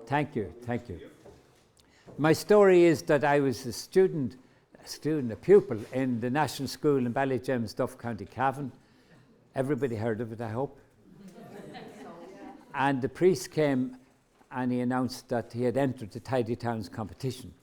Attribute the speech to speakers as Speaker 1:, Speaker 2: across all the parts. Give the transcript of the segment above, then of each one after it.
Speaker 1: Thank you, thank you. My story is that I was a pupil in the National School in Ballygems, Duff County, Cavan. Everybody heard of it, I hope. And the priest came and he announced that he had entered the Tidy Towns competition.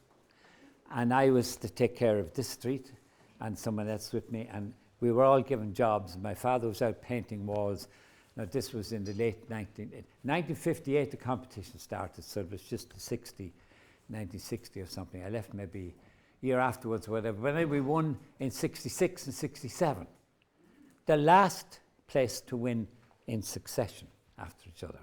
Speaker 1: And I was to take care of this street and someone else with me, and we were all given jobs. My father was out painting walls. Now this was in the late 1958 the competition started, so it was just 1960 or something. I left maybe a year afterwards or whatever. But we won in 66 and 67. The last place to win in succession after each other.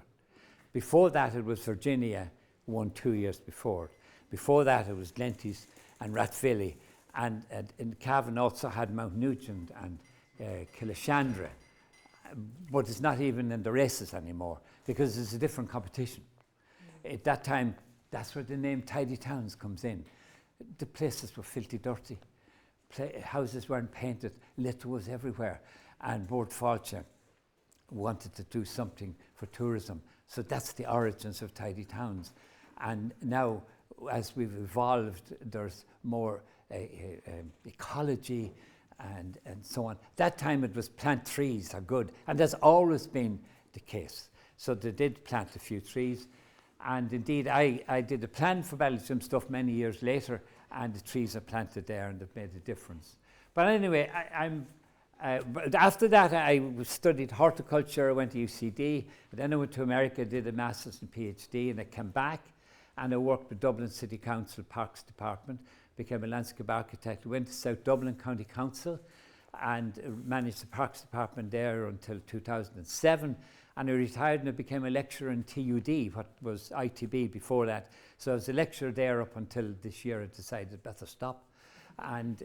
Speaker 1: Before that it was Virginia, won 2 years before. Before that it was Glenties and Rathvilly. And in Cavan also had Mount Nugent and Killashandra. But it's not even in the races anymore because it's a different competition. At that time, that's where the name Tidy Towns comes in. The places were filthy dirty. Houses weren't painted, litter was everywhere. And Bord Fáilte wanted to do something for tourism. So that's the origins of Tidy Towns. And now, as we've evolved, there's more ecology, and so on. That time it was plant trees are good, and that's always been the case. So they did plant a few trees, and indeed I did a plan for Ballygems stuff many years later, and the trees are planted there and they've made a difference. But anyway, but after that I studied horticulture, I went to UCD, and then I went to America, did a master's and PhD, and I came back and I worked with Dublin City Council Parks Department, became a landscape architect, went to South Dublin County Council and managed the Parks Department there until 2007. And I retired and I became a lecturer in TUD, what was ITB before that. So I was a lecturer there up until this year I decided better stop. And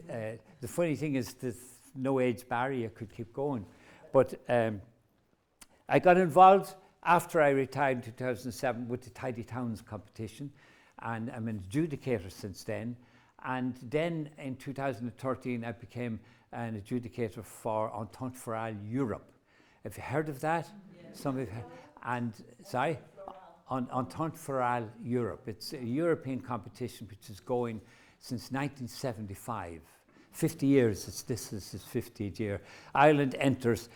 Speaker 1: the funny thing is there's no age barrier, could keep going. But I got involved after I retired in 2007 with the Tidy Towns competition, and I'm an adjudicator since then. And then in 2013, I became an adjudicator for Entente for All Europe. Have you heard of that? Yes. Some of you have. And, sorry? Entente for All Europe. It's a European competition which is going since 1975. 50 years, this is his 50th year. Ireland enters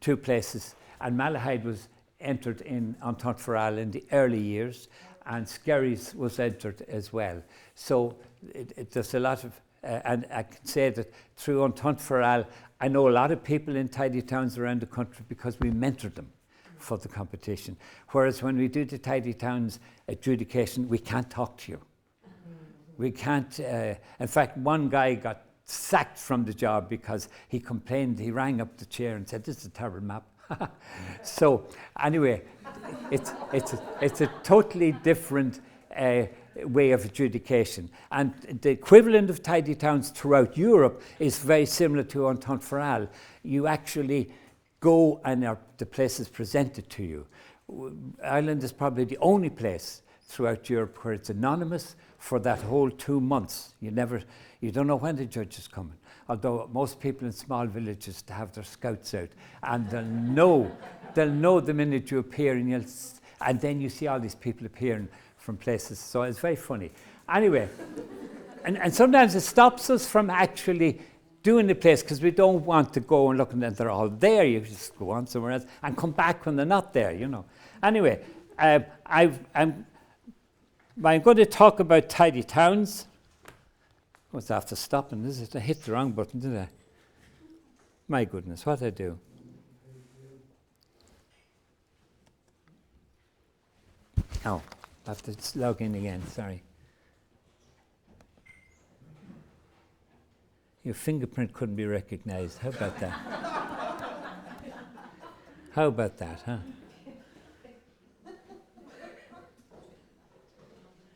Speaker 1: 2 places, and Malahide was entered in Entente for All in the early years, and Skerries was entered as well. So there's a lot of, and I can say that through Entente for All, I know a lot of people in Tidy Towns around the country because we mentored them for the competition. Whereas when we do the Tidy Towns adjudication, we can't talk to you. We can't, in fact, one guy got sacked from the job because he complained, he rang up the chair and said, "This is a terrible map." So anyway, it's a totally different way of adjudication. And the equivalent of Tidy Towns throughout Europe is very similar to Entente for All. You actually go and the place is presented to you. Ireland is probably the only place throughout Europe where it's anonymous for that whole 2 months. You don't know when the judge is coming. Although most people in small villages have their scouts out, and they'll know the minute you appear, and then you see all these people appearing from places. So it's very funny. Anyway, and sometimes it stops us from actually doing the place because we don't want to go and look and they're all there. You just go on somewhere else and come back when they're not there, you know. Anyway, I'm going to talk about Tidy Towns. What's after stopping? I hit the wrong button, did I? My goodness, what did I do? Oh, I have to log in again, sorry. Your fingerprint couldn't be recognized. How about that? How about that, huh?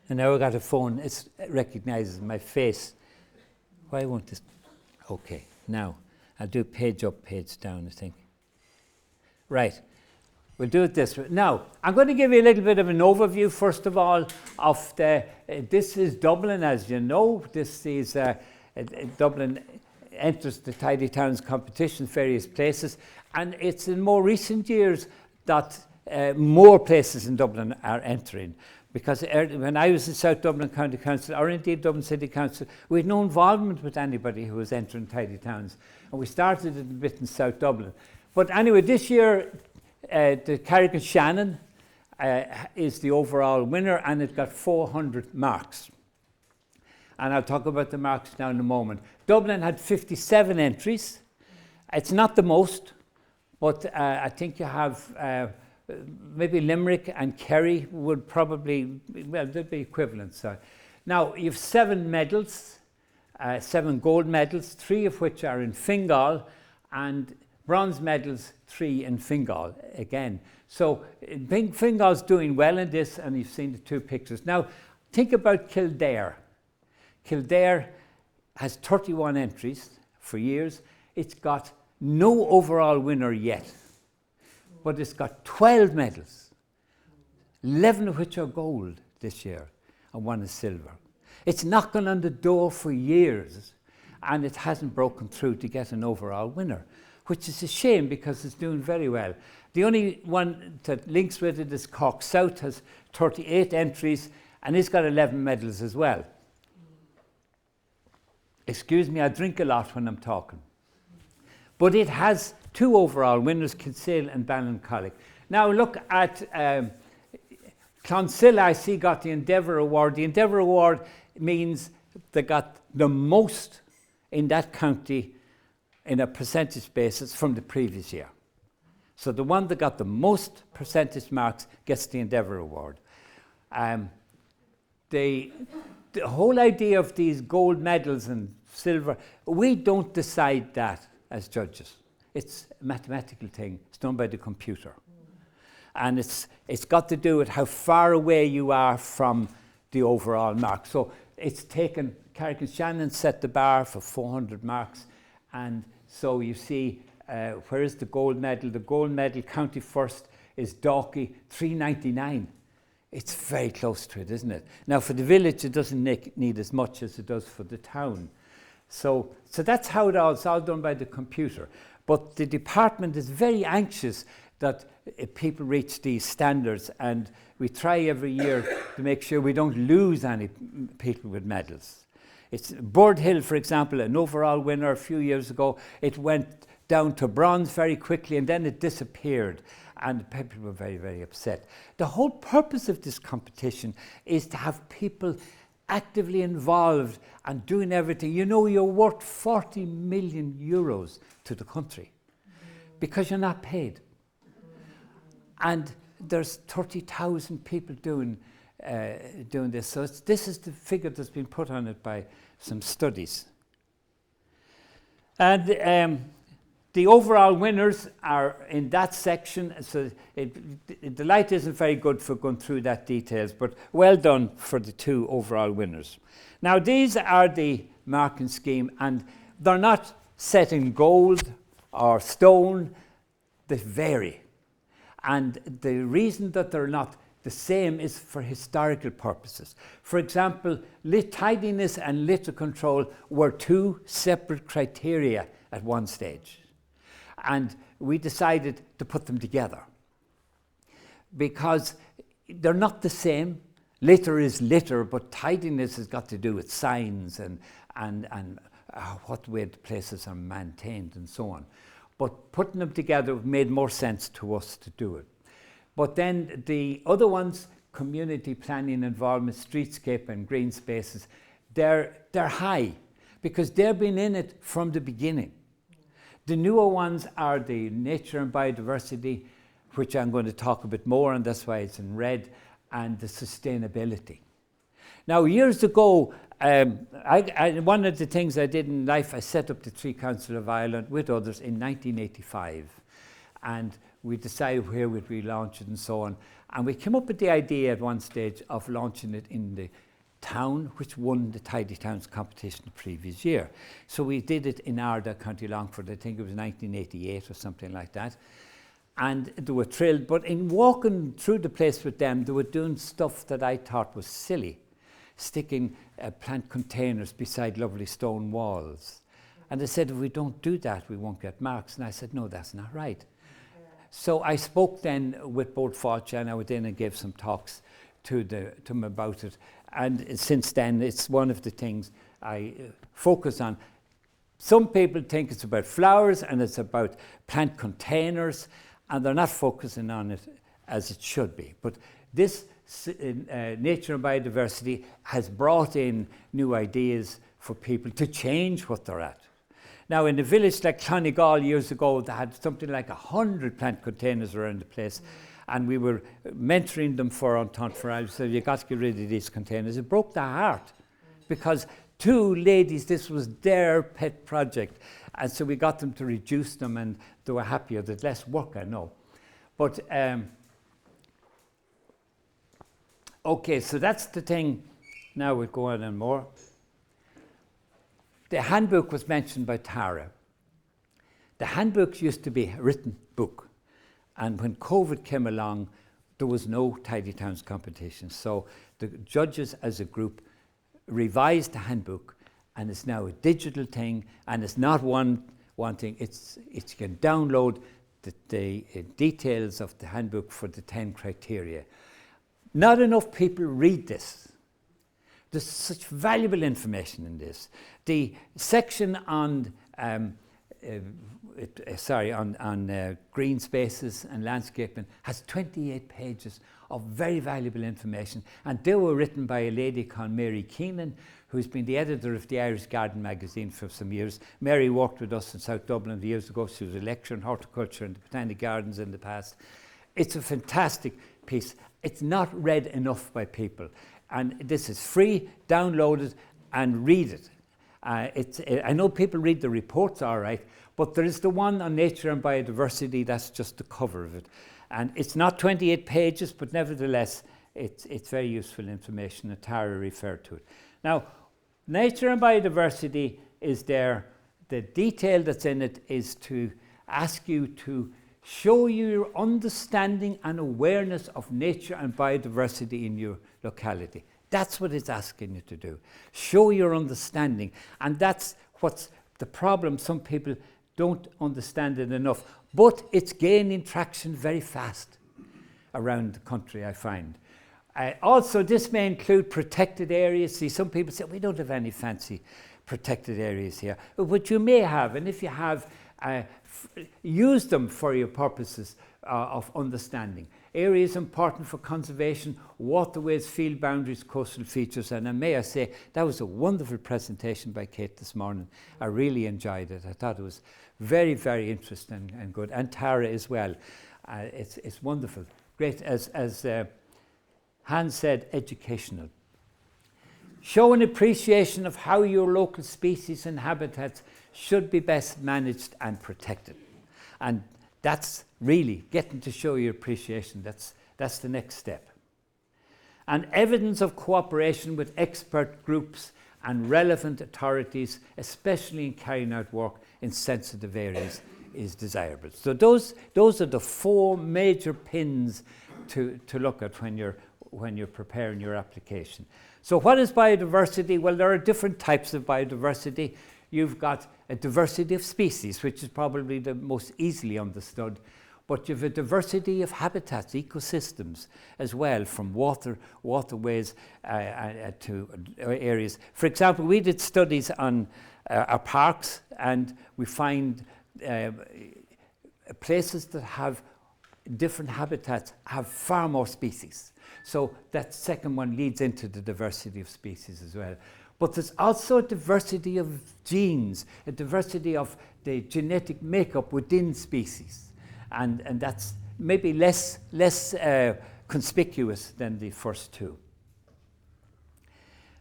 Speaker 1: And now I got a phone, it recognizes my face. Why won't this? Okay, now I'll do page up, page down, I think. Right, we'll do it this way. Now, I'm going to give you a little bit of an overview, first of all, of this is Dublin, as you know. This is Dublin enters the Tidy Towns competition, various places, and it's in more recent years that more places in Dublin are entering. Because when I was in South Dublin County Council, or indeed Dublin City Council, we had no involvement with anybody who was entering Tidy Towns. And we started it a bit in South Dublin. But anyway, this year, the Carrick-on-Shannon is the overall winner, and it got 400 marks. And I'll talk about the marks now in a moment. Dublin had 57 entries. It's not the most, but I think you have maybe Limerick and Kerry would probably, well, they'd be equivalent. So. Now, you have 7 medals, 7 gold medals, 3 of which are in Fingal, and bronze medals, 3 in Fingal again. So Fingal's doing well in this, and you've seen the 2 pictures. Now, think about Kildare. Kildare has 31 entries for years. It's got no overall winner yet, but it's got 12 medals, 11 of which are gold this year, and 1 is silver. It's knocking on the door for years, and it hasn't broken through to get an overall winner, which is a shame because it's doing very well. The only one that links with it is Cork South, has 38 entries, and it's got 11 medals as well. Excuse me, I drink a lot when I'm talking. But it has 2 overall winners, Kinsale and Ballincollig. Now look at Clonsilla, I see, got the Endeavour Award. The Endeavour Award means they got the most in that county in a percentage basis from the previous year. So the one that got the most percentage marks gets the Endeavour Award. The whole idea of these gold medals and silver, we don't decide that as judges. It's a mathematical thing. It's done by the computer. And it's got to do with how far away you are from the overall mark. So it's taken, Carrick-on-Shannon set the bar for 400 marks. And so you see, where is the gold medal? The gold medal, county first, is Dalkey, 399. It's very close to it, isn't it? Now, for the village, it doesn't need as much as it does for the town. So that's how it's all done by the computer. But the department is very anxious that people reach these standards, and we try every year to make sure we don't lose any people with medals. It's Bird Hill, for example, an overall winner a few years ago. It went down to bronze very quickly, and then it disappeared. And people were very, very upset. The whole purpose of this competition is to have people actively involved and doing everything. You know, you're worth 40 million euros to the country because you're not paid. And there's 30,000 people doing this. So this is the figure that's been put on it by some studies. And the overall winners are in that section, so the light isn't very good for going through that details, but well done for the 2 overall winners. Now, these are the marking scheme, and they're not set in gold or stone, they vary. And the reason that they're not the same is for historical purposes. For example, tidiness and litter control were 2 separate criteria at one stage. And we decided to put them together because they're not the same. Litter is litter, but tidiness has got to do with signs and what way the places are maintained and so on. But putting them together made more sense to us to do it. But then the other ones, community planning involvement, streetscape and green spaces, they're high because they've been in it from the beginning. The newer ones are the nature and biodiversity, which I'm going to talk a bit more, and that's why it's in red, and the sustainability. Now, years ago, one of the things I did in life, I set up the Tree Council of Ireland with others in 1985. And we decided where would we launch it and so on. And we came up with the idea at one stage of launching it in the town which won the Tidy Towns competition the previous year. So we did it in Arda, County Longford. I think it was 1988 or something like that. And they were thrilled. But in walking through the place with them, they were doing stuff that I thought was silly. sticking plant containers beside lovely stone walls. And they said, if we don't do that, we won't get marks. And I said, no, that's not right. So I spoke then with both Fáilte, and I went in and gave some talks to them about it. And since then, it's one of the things I focus on. Some people think it's about flowers and it's about plant containers, and they're not focusing on it as it should be. But this nature and biodiversity has brought in new ideas for people to change what they're at. Now, in a village like Clonegall years ago, they had something like 100 plant containers around the place, and we were mentoring them for Entente for Ireland, so you got to get rid of these containers. It broke their heart, because two ladies, this was their pet project, and so we got them to reduce them, and they were happier. There's less work, I know. But, okay, so that's the thing. Now we'll go on and more. The handbook was mentioned by Tara. The handbook used to be a written book. And when COVID came along, there was no Tidy Towns competition. So the judges as a group revised the handbook, and it's now a digital thing, and it's not one thing. You can download the details of the handbook for the 10 criteria. Not enough people read this. There's such valuable information in this. The section on green spaces and landscaping has 28 pages of very valuable information, and they were written by a lady called Mary Keenan, who's been the editor of the Irish Garden magazine for some years. Mary worked with us in South Dublin years ago. She was a lecturer in horticulture in the Botanic Gardens in the past. It's a fantastic piece. It's not read enough by people. And this is free, download it and read it. I know people read the reports all right, but there is the one on nature and biodiversity, that's just the cover of it. And it's not 28 pages, but nevertheless, it's very useful information, and Tara referred to it. Now, nature and biodiversity is there. The detail that's in it is to ask you to show your understanding and awareness of nature and biodiversity in your locality. That's what it's asking you to do. Show your understanding. And that's what's the problem. Some people don't understand it enough. But it's gaining traction very fast around the country, I find. Also, this may include protected areas. See, some people say, we don't have any fancy protected areas here. But you may have, and if you have, use them for your purposes of understanding. Areas important for conservation, waterways, field boundaries, coastal features. And may I say, that was a wonderful presentation by Kate this morning. I really enjoyed it. I thought it was very, very interesting and good. And Tara as well. It's wonderful. Great, as Hans said, educational. Show an appreciation of how your local species and habitats should be best managed and protected. And that's really getting to show your appreciation. That's the next step. And evidence of cooperation with expert groups and relevant authorities, especially in carrying out work in sensitive areas, is desirable. So those are the four major pins to look at when you're preparing your application. So what is biodiversity? Well, there are different types of biodiversity. You've got a diversity of species, which is probably the most easily understood, but you have a diversity of habitats, ecosystems as well, from waterways to areas. For example, we did studies on our parks, and we find places that have different habitats have far more species. So that second one leads into the diversity of species as well. But there's also a diversity of genes, a diversity of the genetic makeup within species. And that's maybe less conspicuous than the first two.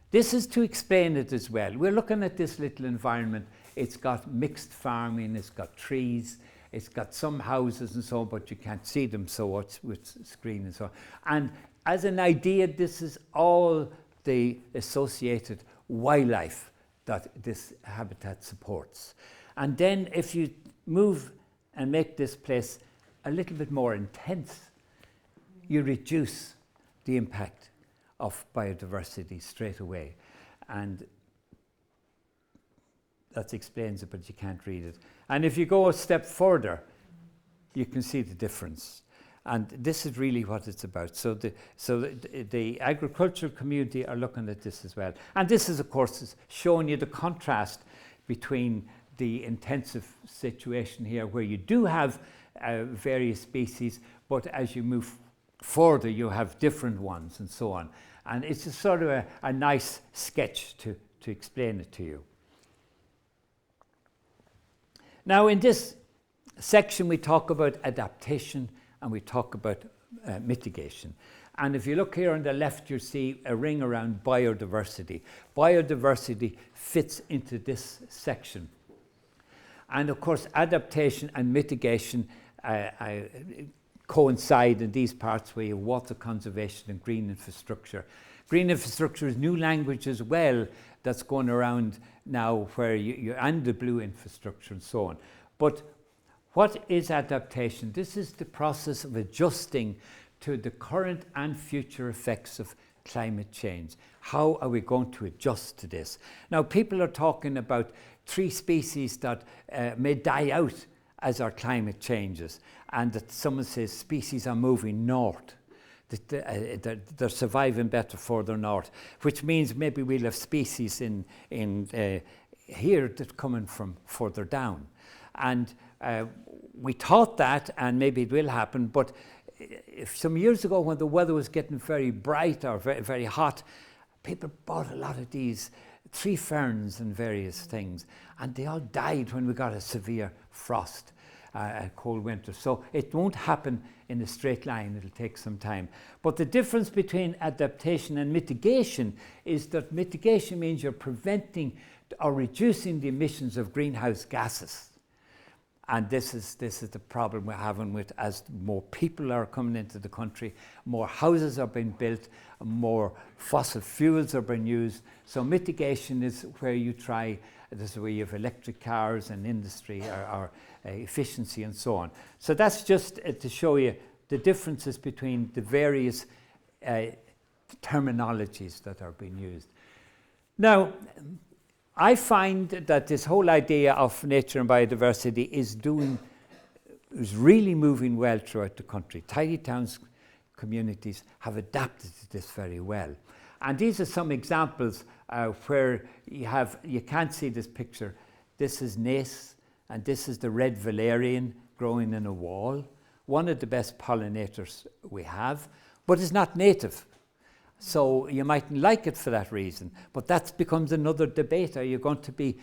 Speaker 1: This is to explain it as well. We're looking at this little environment. It's got mixed farming, it's got trees, it's got some houses and so on, but you can't see them so much with screen and so on. And as an idea, this is all the associated wildlife that this habitat supports. And then if you move and make this place a little bit more intense, you reduce the impact of biodiversity straight away. And that explains it, but you can't read it. And if you go a step further, you can see the difference. And this is really what it's about. So the agricultural community are looking at this as well. And this is, of course, showing you the contrast between the intensive situation here, where you do have various species, but as you move further, you have different ones and so on. And it's a sort of a nice sketch to explain it to you. Now, in this section, we talk about adaptation and we talk about mitigation. And if you look here on the left, you see a ring around biodiversity. Biodiversity fits into this section. And of course, adaptation and mitigation coincide in these parts where you have water conservation and green infrastructure. Green infrastructure is new language as well that's going around now, where you and the blue infrastructure and so on. But what is adaptation? This is the process of adjusting to the current and future effects of climate change. How are we going to adjust to this? Now, people are talking about 3 species that may die out as our climate changes, and that someone says species are moving north, that they're surviving better further north, which means maybe we'll have species in here that coming from further down. And we thought that, and maybe it will happen, but if some years ago when the weather was getting very bright or very, very hot, people bought a lot of these tree ferns and various things, and they all died when we got a severe frost, a cold winter. So it won't happen in a straight line, it'll take some time. But the difference between adaptation and mitigation is that mitigation means you're preventing or reducing the emissions of greenhouse gases. And this is the problem we're having with, as more people are coming into the country, more houses are being built, more fossil fuels are being used. So mitigation is where you try, this is where you have electric cars and industry or efficiency and so on. So that's just to show you the differences between the various terminologies that are being used. Now, I find that this whole idea of nature and biodiversity is really moving well throughout the country. Tidy towns communities have adapted to this very well. And these are some examples where you can't see this picture. This is Nace, and this is the red valerian growing in a wall. One of the best pollinators we have, but it's not native. So you mightn't like it for that reason, but that becomes another debate. Are you going to be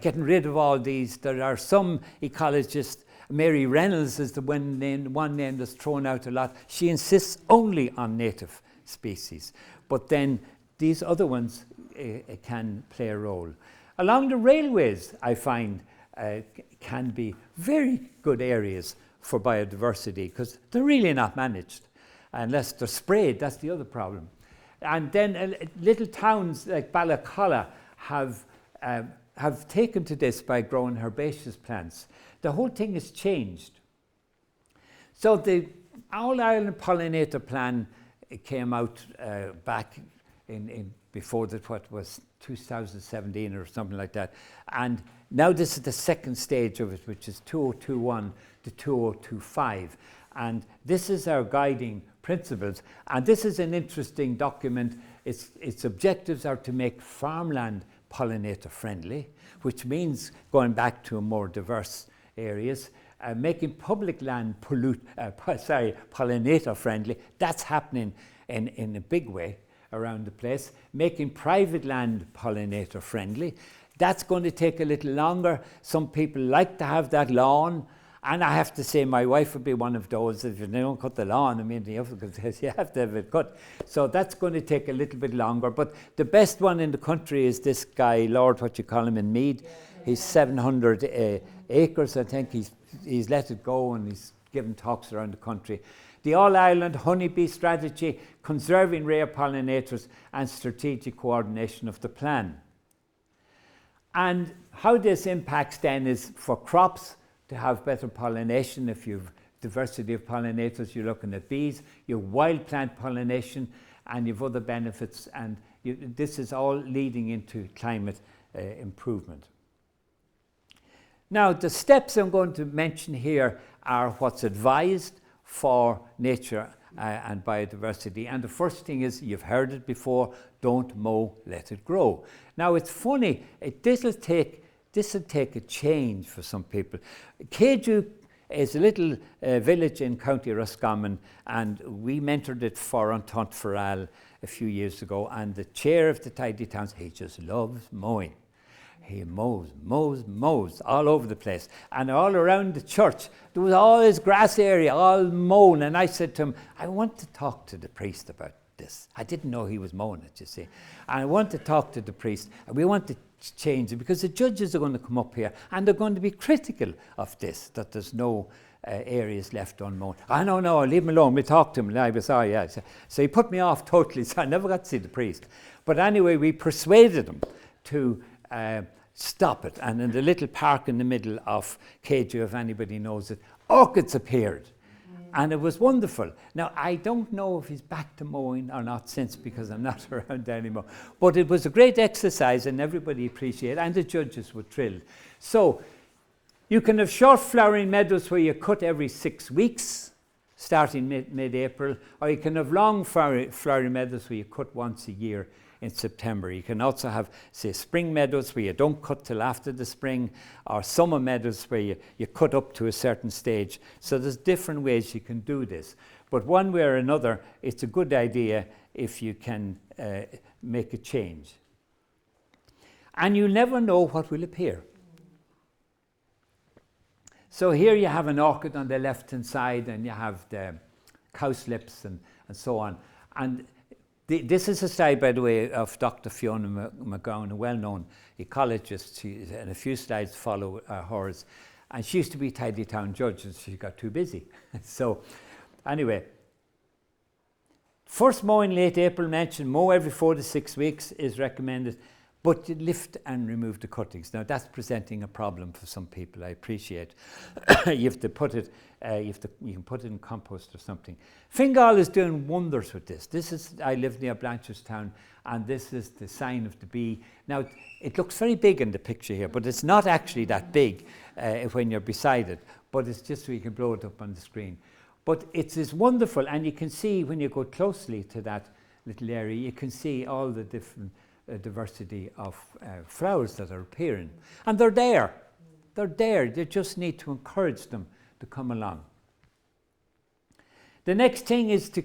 Speaker 1: getting rid of all these? There are some ecologists, Mary Reynolds is the one name that's thrown out a lot. She insists only on native species, but then these other ones can play a role. Along the railways, I find, can be very good areas for biodiversity, because they're really not managed unless they're sprayed. That's the other problem. And then little towns like Ballacalla have taken to this by growing herbaceous plants. The whole thing has changed. So the All-Ireland Pollinator Plan came out back in before that, what was 2017 or something like that. And now this is the second stage of it, which is 2021 to 2025. And this is our guiding principles. And this is an interesting document. Its objectives are to make farmland pollinator friendly, which means going back to more diverse areas, making public land pollinator friendly. That's happening in a big way around the place. Making private land pollinator friendly. That's going to take a little longer. Some people like to have that lawn. And I have to say, my wife would be one of those. If you don't cut the lawn, I mean, you have to have it cut. So that's going to take a little bit longer. But the best one in the country is this guy, Lord, what you call him, in Meath. He's 700 acres, I think. He's let it go, and he's given talks around the country. The All-Ireland Honeybee Strategy, conserving rare pollinators, and strategic coordination of the plan. And how this impacts then is for crops, to have better pollination. If you've diversity of pollinators, you're looking at bees. Your wild plant pollination, and you've other benefits, and this is all leading into climate improvement. Now, the steps I'm going to mention here are what's advised for nature and biodiversity. And the first thing is, you've heard it before, don't mow, let it grow. Now, it's funny, this will take a change for some people. Keju is a little village in County Roscommon, and we mentored it for Entente Foral a few years ago, and the chair of the Tidy Towns, he just loves mowing. He mows all over the place. And all around the church, there was all this grass area, all mown. And I said to him, I want to talk to the priest about this. I didn't know he was mowing it, you see. And I want to talk to the priest, and we want to change it, because the judges are going to come up here, and they're going to be critical of this, that there's no areas left unmown. I no, leave him alone. We talked to him, and I was, oh yeah. So he put me off totally, so I never got to see the priest. But anyway, we persuaded him to stop it. And in the little park in the middle of Keju, if anybody knows it, orchids appeared. And it was wonderful. Now, I don't know if he's back to mowing or not since, because I'm not around anymore. But it was a great exercise, and everybody appreciated it, and the judges were thrilled. So you can have short flowering meadows where you cut every 6 weeks, starting mid-April, or you can have long flowering meadows where you cut once a year in September. You can also have, say, spring meadows where you don't cut till after the spring, or summer meadows where you cut up to a certain stage. So there's different ways you can do this. But one way or another, it's a good idea if you can make a change. And you never know what will appear. So here you have an orchid on the left-hand side, and you have the cowslips and so on. And this is a slide, by the way, of Dr. Fiona McGowan, a well-known ecologist, and a few slides follow hers. And she used to be Tidy Town judge, and she got too busy. So anyway, first mowing late April mentioned, mow every 4 to 6 weeks is recommended, but you lift and remove the cuttings. Now that's presenting a problem for some people, I appreciate. You have to put it, you can put it in compost or something. Fingal is doing wonders with this. I live near Blanchardstown, and this is the sign of the bee. Now, it looks very big in the picture here, but it's not actually that big when you're beside it, but it's just so you can blow it up on the screen. But it is wonderful, and you can see when you go closely to that little area, you can see all the different diversity of flowers that are appearing. And they're there. They're there. You just need to encourage them to come along. The next thing is to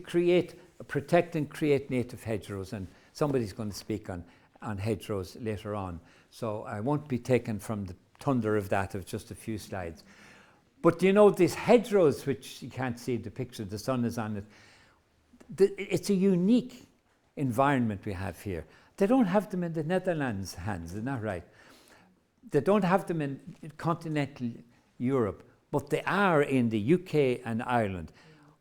Speaker 1: protect and create native hedgerows, and somebody's going to speak on hedgerows later on. So I won't be taken from the thunder of that, of just a few slides. But you know, these hedgerows, which you can't see the picture, the sun is on it, it's a unique environment we have here. They don't have them in the Netherlands, Hans, isn't that right? They don't have them in continental Europe, but they are in the UK and Ireland.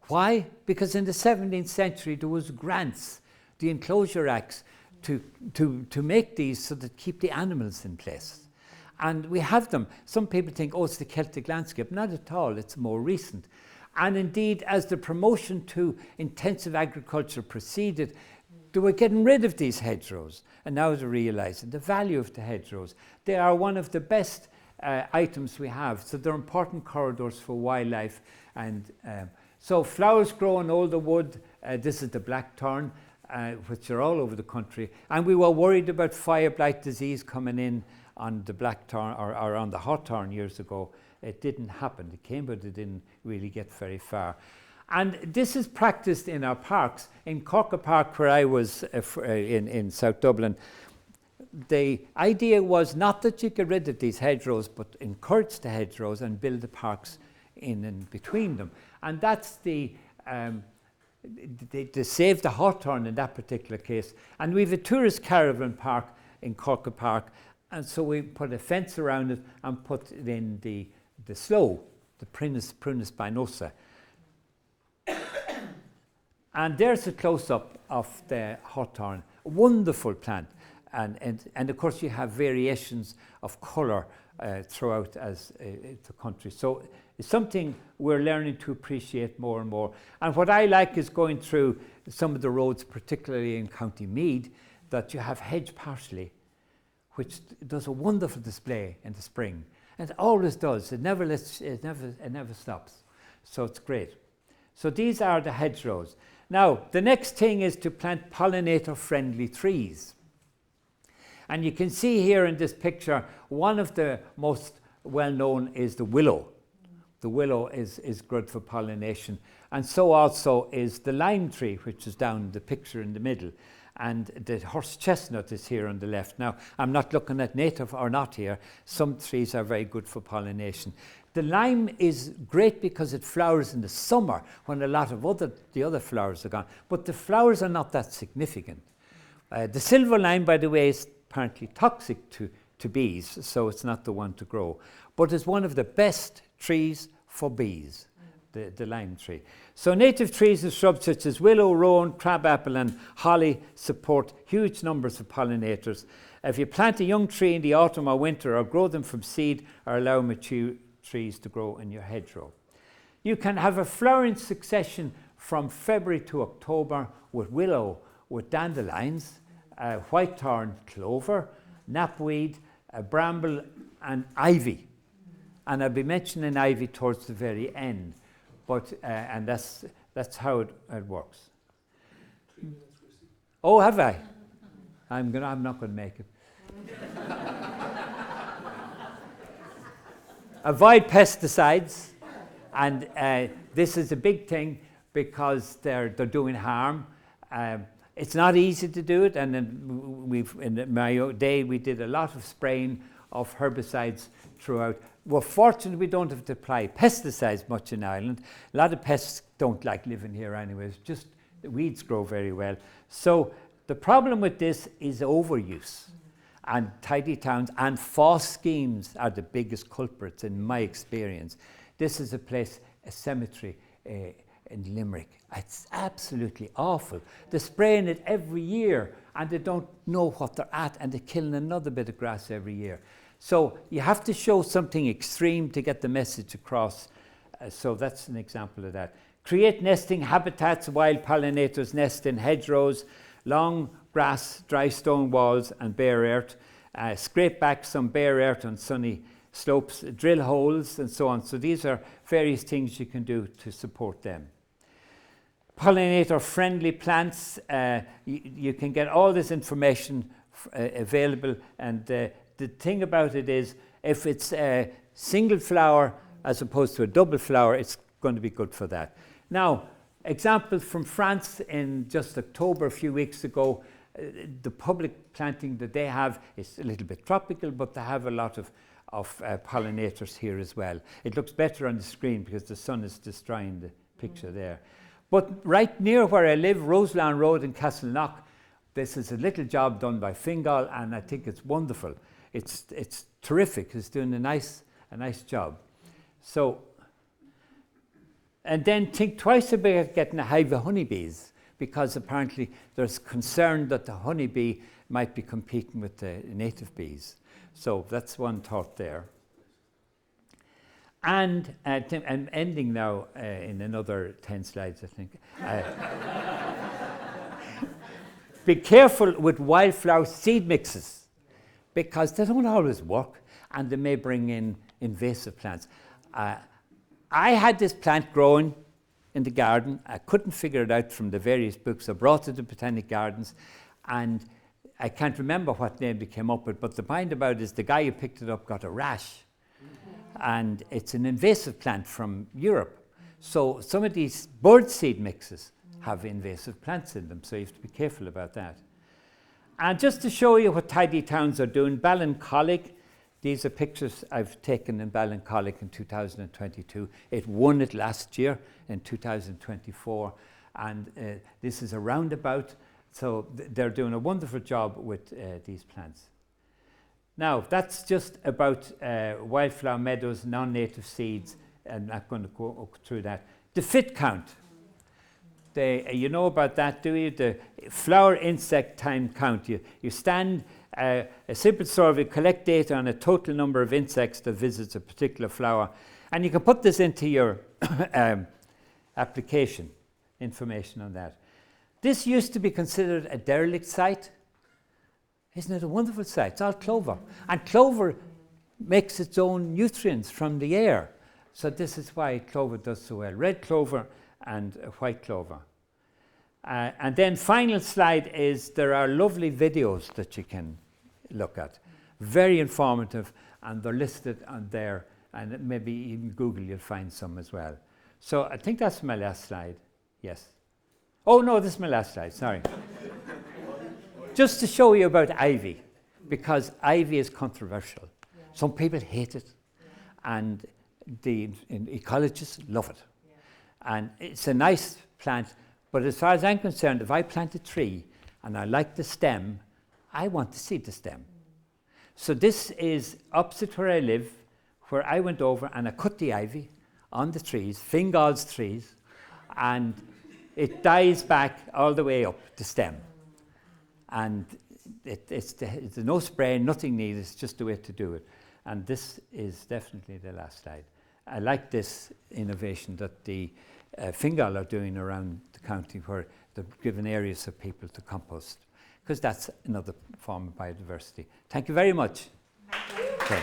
Speaker 1: Why? Because in the 17th century there was grants, the Enclosure Acts, to make these so that keep the animals in place. And we have them. Some people think, oh, it's the Celtic landscape. Not at all, it's more recent. And indeed, as the promotion to intensive agriculture proceeded, they were getting rid of these hedgerows, and now they're realising the value of the hedgerows. They are one of the best items we have, so they're important corridors for wildlife. And so flowers grow on older wood. This is the blackthorn, which are all over the country. And we were worried about fire blight disease coming in on the blackthorn or on the hawthorn years ago. It didn't happen. It came, but it didn't really get very far. And this is practiced in our parks. In Corca Park, where I was in South Dublin, the idea was not that you get rid of these hedgerows, but encourage the hedgerows and build the parks in and between them. And that's they saved the hawthorn in that particular case. And we have a tourist caravan park in Corca Park, and so we put a fence around it and put it in the sloe, the Prunus spinosa. And there's a close-up of the hawthorn, a wonderful plant. And of course you have variations of colour throughout as the country. So it's something we're learning to appreciate more and more. And what I like is going through some of the roads, particularly in County Meath, that you have hedge parsley, which does a wonderful display in the spring. And it always does. It never stops. So it's great. So these are the hedgerows. Now, the next thing is to plant pollinator-friendly trees. And you can see here in this picture, one of the most well-known is the willow. The willow is good for pollination. And so also is the lime tree, which is down the picture in the middle. And the horse chestnut is here on the left. Now, I'm not looking at native or not here. Some trees are very good for pollination. The lime is great because it flowers in the summer when a lot of the other flowers are gone. But the flowers are not that significant. The silver lime, by the way, is apparently toxic to bees, so it's not the one to grow. But it's one of the best trees for bees, the lime tree. So native trees and shrubs such as willow, rowan, crabapple and holly support huge numbers of pollinators. If you plant a young tree in the autumn or winter or grow them from seed or allow mature trees to grow in your hedgerow. You can have a flowering succession from February to October with willow, with dandelions, white-thorn clover, knapweed, bramble and ivy. And I'll be mentioning ivy towards the very end. But and that's how it works. Oh, have I? I'm not going to make it. Avoid pesticides, and this is a big thing because they're doing harm. It's not easy to do it, and in my day we did a lot of spraying of herbicides throughout. We're fortunate we don't have to apply pesticides much in Ireland. A lot of pests don't like living here anyways, just the weeds grow very well. So the problem with this is overuse. And tidy towns and FOSS schemes are the biggest culprits in my experience. This is a cemetery in Limerick. It's absolutely awful. They're spraying it every year and they don't know what they're at and they're killing another bit of grass every year. So you have to show something extreme to get the message across. So that's an example of that. Create nesting habitats. Wild pollinators nest in hedgerows, long grass, dry stone walls and bare earth. Scrape back some bare earth on sunny slopes, drill holes and so on. So these are various things you can do to support them. Pollinator friendly plants. You can get all this information available, and the thing about it is if it's a single flower as opposed to a double flower, it's going to be good for that. Now, example from France in just October, a few weeks ago, the public planting that they have is a little bit tropical, but they have a lot of pollinators here as well. It looks better on the screen because the sun is destroying the picture there. But right near where I live, Roselawn Road in Castleknock, this is a little job done by Fingal, and I think it's wonderful. It's terrific. It's doing a nice job. So, and then think twice about getting a hive of honeybees, because apparently there's concern that the honeybee might be competing with the native bees. So that's one thought there. And I'm ending now in another 10 slides, I think. Be careful with wildflower seed mixes, because they don't always work and they may bring in invasive plants. I had this plant growing in the garden. I couldn't figure it out from the various books. I brought it to Botanic Gardens, and I can't remember what name they came up with, but the point about it is the guy who picked it up got a rash. And it's an invasive plant from Europe. So some of these bird seed mixes have invasive plants in them, so you have to be careful about that. And just to show you what tidy towns are doing, Ballincollig, these are pictures I've taken in Ballincollig in 2022. It won it last year in 2024, and this is a roundabout, so they're doing a wonderful job with these plants. Now, that's just about wildflower meadows, non-native seeds. I'm not going to go through that. The fit count. You know about that, do you? The flower insect time count. You stand a simple survey, collect data on a total number of insects that visits a particular flower. And you can put this into your application, information on that. This used to be considered a derelict site. Isn't it a wonderful site? It's all clover. And clover makes its own nutrients from the air. So this is why clover does so well. Red clover and white clover. And then final slide is there are lovely videos that you can look at. Very informative, and they're listed on there, and maybe even Google you'll find some as well. So I think that's my last slide. Yes. Oh no, this is my last slide, sorry. Just to show you about ivy, because ivy is controversial. Yeah. Some people hate it, and the ecologists love it. Yeah. And it's a nice plant, but as far as I'm concerned, if I plant a tree and I like the stem, I want to see the stem. So this is opposite where I live, where I went over and I cut the ivy on the trees, Fingal's trees, and it dies back all the way up the stem. And it's no spray, nothing needed, it's just the way to do it. And this is definitely the last slide. I like this innovation that the Fingal are doing around the county, where they're giving areas for people to compost, because that's another form of biodiversity. Thank you very much.
Speaker 2: Thank you.
Speaker 1: Okay.